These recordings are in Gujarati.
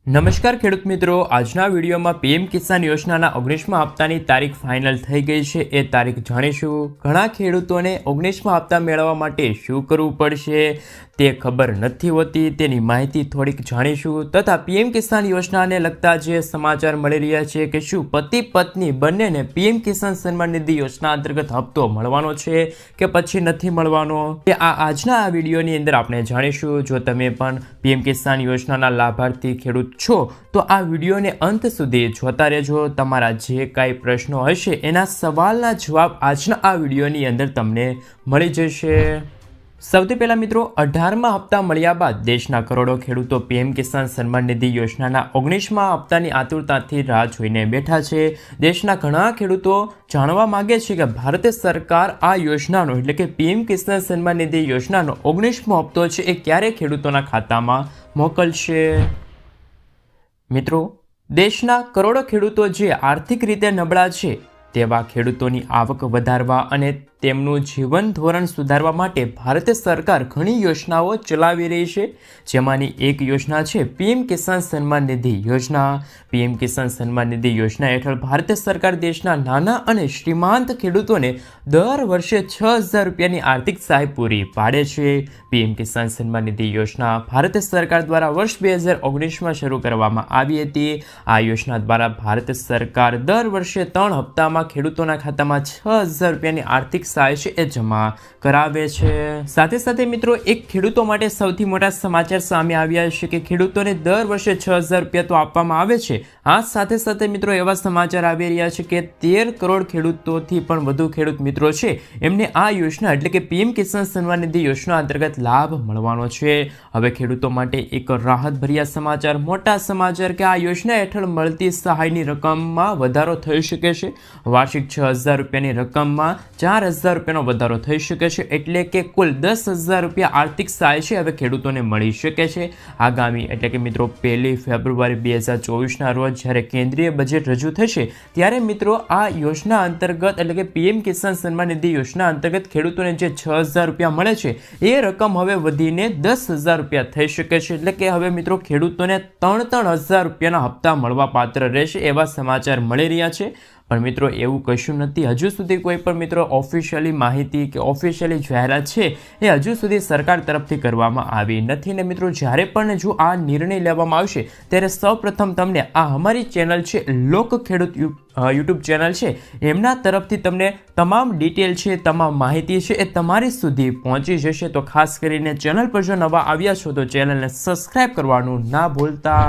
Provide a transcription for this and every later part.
નમસ્કાર ખેડૂત મિત્રો, આજના વિડીયોમાં પીએમ કિસાન યોજનાના 19મા હપ્તાની તારીખ ફાઇનલ થઈ ગઈ છે. એ તારીખ જાણીશું. ઘણા ખેડૂતોને 19મા હપ્તા મેળવવા માટે શું કરવું પડશે તે ખબર નથી હોતી, તેની માહિતી થોડીક જાણીશું. તથા પીએમ કિસાન યોજનાને લગતા જે સમાચાર મળી રહ્યા છે કે શું પતિ પત્ની બંનેને પીએમ કિસાન સન્માન નિધિ યોજના અંતર્ગત હપ્તો મળવાનો છે કે પછી નથી મળવાનો, તે આજના આ વિડીયોની અંદર આપણે જાણીશું. જો તમે પણ પીએમ કિસાન યોજનાના લાભાર્થી ખેડૂત છો તો આ વિડીયોને અંત સુધી જોતા રહેજો. તમારા જે કાંઈ પ્રશ્નો હશે એના સવાલના જવાબ આજના આ વિડીયોની અંદર તમને મળી જશે. સૌથી પહેલાં મિત્રો, 18મા હપ્તા મળ્યા બાદ દેશના કરોડો ખેડૂતો પીએમ કિસાન સન્માન નિધિ યોજનાના 19મા હપ્તાની આતુરતાથી રાહ જોઈને બેઠા છે. દેશના ઘણા ખેડૂતો જાણવા માગે છે કે ભારત સરકાર આ યોજનાનો એટલે કે પીએમ કિસાન સન્માન નિધિ યોજનાનો 19મો હપ્તો છે એ ક્યારે ખેડૂતોના ખાતામાં મોકલશે. મિત્રો, દેશના કરોડો ખેડૂતો જે આર્થિક રીતે નબળા છે તેવા ખેડૂતોની આવક વધારવા અને તેમનું જીવન ધોરણ સુધારવા માટે ભારત સરકાર ઘણી યોજનાઓ ચલાવી રહી છે. જેમાંની એક યોજના છે પીએમ કિસાન સન્માન નિધિ યોજના. પીએમ કિસાન સન્માન નિધિ યોજના હેઠળ ભારત સરકાર દેશના નાના અને શ્રીમાંત ખેડૂતોને દર વર્ષે 6,000 રૂપિયાની આર્થિક સહાય પૂરી પાડે છે. પીએમ કિસાન સન્માન નિધિ યોજના ભારત સરકાર દ્વારા વર્ષ 2019માં શરૂ કરવામાં આવી હતી. આ યોજના દ્વારા ભારત સરકાર દર વર્ષે 3 હપ્તામાં ખેડૂતોના ખાતામાં 6,000 રૂપિયાની આર્થિક સહાય છે એ જમા કરાવે છે. સાથે સાથે મિત્રો, એક ખેડૂતો માટે સૌથી મોટા સમાચાર સામે આવ્યા છે કે ખેડૂતોને દર વર્ષે 6,000 રૂપિયા તો આપવામાં આવે છે. આ સાથે સાથે મિત્રો એવા સમાચાર આવી રહ્યા છે કે 13 કરોડ ખેડૂતોથી પણ વધુ ખેડૂત મિત્રો છે એમને આ યોજના એટલે કે પીએમ કિસાન સન્માન નિધિ યોજના અંતર્ગત લાભ મળવાનો છે. હવે ખેડૂતો માટે એક રાહતભર્યા સમાચાર, મોટા સમાચાર કે આ યોજના હેઠળ મળતી સહાયની રકમમાં વધારો થઈ શકે છે. વાર્ષિક 6,000 રૂપિયાની રકમમાં 4,000 રૂપિયાનો વધારો થઈ શકે છે, એટલે કે કુલ 10,000 રૂપિયા આર્થિક સહાય છે હવે ખેડૂતોને મળી શકે છે. આગામી એટલે કે મિત્રો 1 ફેબ્રુઆરી 2024ના રોજ જ્યારે કેન્દ્રીય બજેટ રજૂ થશે ત્યારે મિત્રો આ યોજના અંતર્ગત એટલે કે પીએમ કિસાન સન્માન નિધિ યોજના અંતર્ગત ખેડૂતોને જે 6,000 રૂપિયા મળે છે એ રકમ હવે વધીને 10,000 રૂપિયા થઈ શકે છે. એટલે કે હવે મિત્રો ખેડૂતોને 3,000 રૂપિયાના હપ્તા મળવા પાત્ર રહેશે એવા સમાચાર મળી રહ્યા છે. પણ મિત્રો એવું કશું નથી, હજુ સુધી કોઈ પણ મિત્રો ઓફિશિયલી માહિતી કે ઓફિશિયલી જાહેરાત છે એ હજુ સુધી સરકાર તરફથી કરવામાં આવી નથી. ને મિત્રો જ્યારે પણ જો આ નિર્ણય લેવામાં આવશે ત્યારે સૌપ્રથમ તમને આ અમારી ચેનલ છે લોક ખેડૂત યુટ્યુબ ચેનલ છે એમના તરફથી તમને તમામ ડિટેલ છે, તમામ માહિતી છે એ તમારી સુધી પહોંચી જશે. તો ખાસ કરીને ચેનલ પર જો નવા આવ્યા છો તો ચેનલને સબસ્ક્રાઈબ કરવાનું ના ભૂલતા.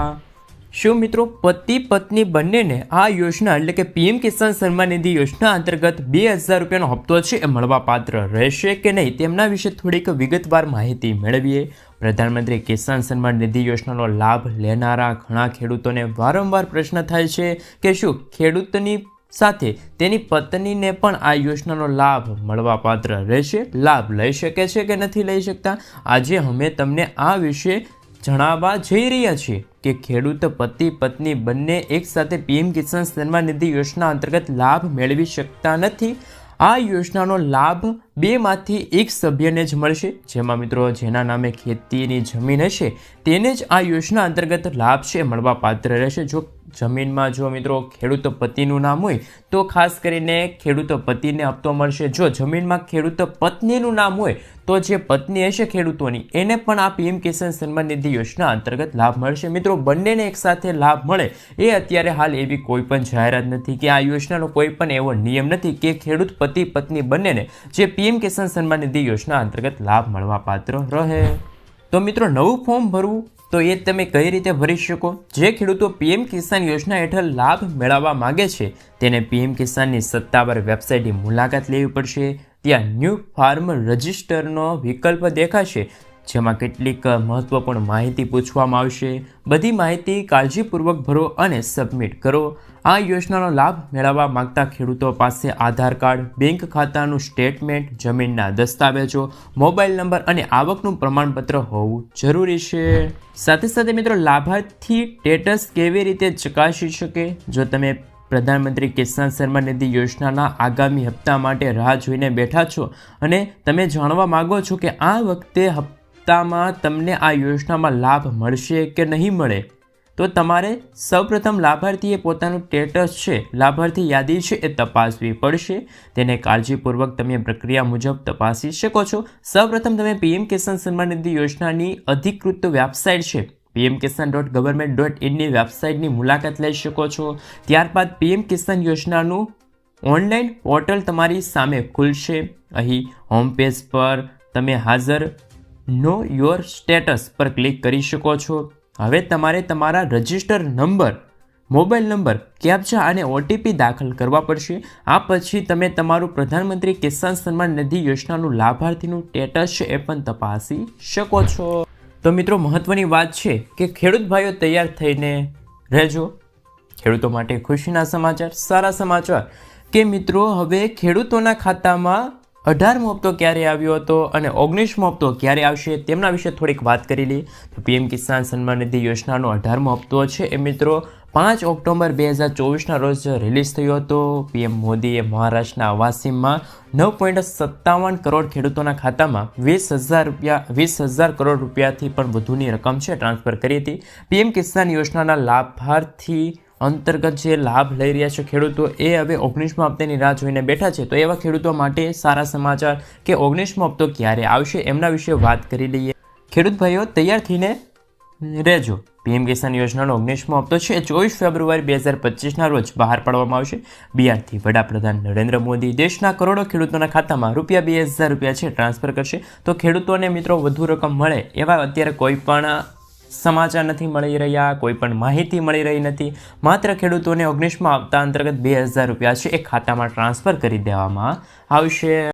શું મિત્રો પતિ પત્ની બંનેને આ યોજના એટલે કે પીએમ કિસાન સન્માન નિધિ યોજના અંતર્ગત 2,000 રૂપિયાનો હપ્તો છે એ મળવા પાત્ર રહેશે કે નહીં તેમના વિશે થોડીક વિગતવાર માહિતી મેળવીએ. પ્રધાનમંત્રી કિસાન સન્માન નિધિ યોજનાનો લાભ લેનારા ઘણા ખેડૂતોને વારંવાર પ્રશ્ન થાય છે કે શું ખેડૂતની સાથે તેની પત્નીને પણ આ યોજનાનો લાભ મળવા પાત્ર રહેશે, લાભ લઈ શકે છે કે નથી લઈ શકતા. આજે અમે તમને આ વિશે જણાવવા જઈ રહ્યા છીએ કે ખેડૂત પતિ પત્ની બંને એકસાથે પીએમ કિસાન સન્માન નિધિ યોજના અંતર્ગત લાભ મેળવી શકતા નથી. આ યોજનાનો લાભ 2માંથી 1 સભ્યને જ મળશે. જેમાં મિત્રો જેના નામે ખેતીની જમીન હશે તેને જ આ યોજના અંતર્ગત લાભ છે મળવા પાત્ર રહેશે. જો જમીનમાં જો મિત્રો ખેડૂત પતિનું નામ હોય તો ખાસ કરીને ખેડૂત પતિને હપ્તો મળશે. જો જમીનમાં ખેડૂત પત્નીનું નામ હોય તો જે પત્ની હશે ખેડૂતોની એને પણ આ પીએમ કિસાન સન્માન નિધિ યોજના અંતર્ગત લાભ મળશે. મિત્રો બંનેને એકસાથે લાભ મળે એ અત્યારે હાલ એવી કોઈ પણ જાહેરાત નથી કે આ યોજનાનો કોઈ પણ એવો નિયમ નથી કે ખેડૂત પતિ પત્ની બંનેને જે પીએમ કિસાન સન્માન નિધિ યોજના અંતર્ગત લાભ મળવા પાત્ર રહે. તો મિત્રો નવું ફોર્મ ભરવું તો એ તમે કઈ રીતે ભરી શકો? જે ખેડૂતો પીએમ કિસાન યોજના હેઠળ લાભ મેળવવા માગે છે તેને પીએમ કિસાનની સત્તાવાર વેબસાઇટની મુલાકાત લેવી પડશે. ત્યાં ન્યૂ ફાર્મ રજિસ્ટરનો વિકલ્પ દેખાશે જેમાં કેટલીક મહત્વપૂર્ણ માહિતી પૂછવામાં આવશે. બધી માહિતી કાળજીપૂર્વક ભરો અને સબમિટ કરો. આ યોજનાનો લાભ મેળવવા માંગતા ખેડૂતો પાસે આધાર કાર્ડ, બેંક ખાતાનું સ્ટેટમેન્ટ, જમીનના દસ્તાવેજો, મોબાઈલ નંબર અને આવકનું પ્રમાણપત્ર હોવું જરૂરી છે. સાથે સાથે મિત્રો લાભાર્થી સ્ટેટસ કેવી રીતે ચકાસી શકે? જો તમે પ્રધાનમંત્રી કિસાન સન્માન નિધિ યોજનાના આગામી હપ્તા માટે રાહ જોઈને બેઠા છો અને તમે જાણવા માગો છો કે આ વખતે હપ્તામાં તમને આ યોજનામાં લાભ મળશે કે નહીં મળે, તો તમારે સૌપ્રથમ લાભાર્થીએ પોતાનું સ્ટેટસ છે, લાભાર્થી યાદી છે એ તપાસવી પડશે. તેને કાળજીપૂર્વક તમે પ્રક્રિયા મુજબ તપાસી શકો છો. સૌપ્રથમ તમે પીએમ કિસાન સન્માન નિધિ યોજનાની અધિકૃત વેબસાઇટ છે pmkisan.government.in ની વેબસાઇટની મુલાકાત લઈ શકો છો. ત્યારબાદ પીએમ કિસાન યોજનાનું ઓનલાઈન પોર્ટલ તમારી સામે ખુલશે. અહીં હોમ પેજ પર તમે હાજર નો યોર સ્ટેટસ પર ક્લિક કરી શકો છો. હવે તમારે તમારા register number, mobile number, captcha અને ઓટીપી દાખલ કરવા પડશે. આ પછી તમે તમારું પ્રધાનમંત્રી કિસાન સન્માન નિધિ યોજનાનું લાભાર્થીનું સ્ટેટસ છે એ પણ તપાસી શકો છો. તો મિત્રો મહત્વની વાત છે કે ખેડૂત ભાઈઓ તૈયાર થઈને રહેજો. ખેડૂતો માટે ખુશીના સમાચાર, સારા સમાચાર કે મિત્રો હવે ખેડૂતોના ખાતામાં 18મો હપ્તો ક્યારે આવ્યો હતો અને 19મો હપ્તો ક્યારે આવશે તેમના વિશે થોડીક વાત કરી લઈએ. તો પીએમ કિસાન સન્માન નિધિ યોજનાનો 18મો હપ્તો છે એ મિત્રો 5 ઓક્ટોબર 2024ના રોજ રિલીઝ થયો હતો. પીએમ મોદીએ મહારાષ્ટ્રના વાસીમમાં 9.57 કરોડ ખેડૂતોના ખાતામાં 20,000 કરોડ રૂપિયાથી પણ વધુની રકમ છે ટ્રાન્સફર કરી હતી. પીએમ કિસાન યોજનાના લાભાર્થી અંતર્ગત જે લાભ લઈ રહ્યા છે ખેડૂતો એ હવે 19મા હપ્તાની રાહ જોઈને બેઠા છે. તો એવા ખેડૂતો માટે સારા સમાચાર કે 19મો હપ્તો ક્યારે આવશે એમના વિશે વાત કરી લઈએ. ખેડૂત ભાઈઓ તૈયાર થઈને રહેજો. પીએમ કિસાન યોજનાનો 19મો હપ્તો છે 24 ફેબ્રુઆરી 2025ના રોજ બહાર પાડવામાં આવશે. બિહારથી વડાપ્રધાન નરેન્દ્ર મોદી દેશના કરોડો ખેડૂતોના ખાતામાં ₹2,000 છે ટ્રાન્સફર કરશે. તો ખેડૂતોને મિત્રો વધુ રકમ મળે એવા અત્યારે કોઈ પણ સમાચાર નથી મળી રહ્યા, કોઈ પણ માહિતી મળી રહી નથી. માત્ર ખેડૂતોને 19મા હપ્તા અંતર્ગત ₹2,000 છે એ ખાતામાં ટ્રાન્સફર કરી દેવામાં આવશે.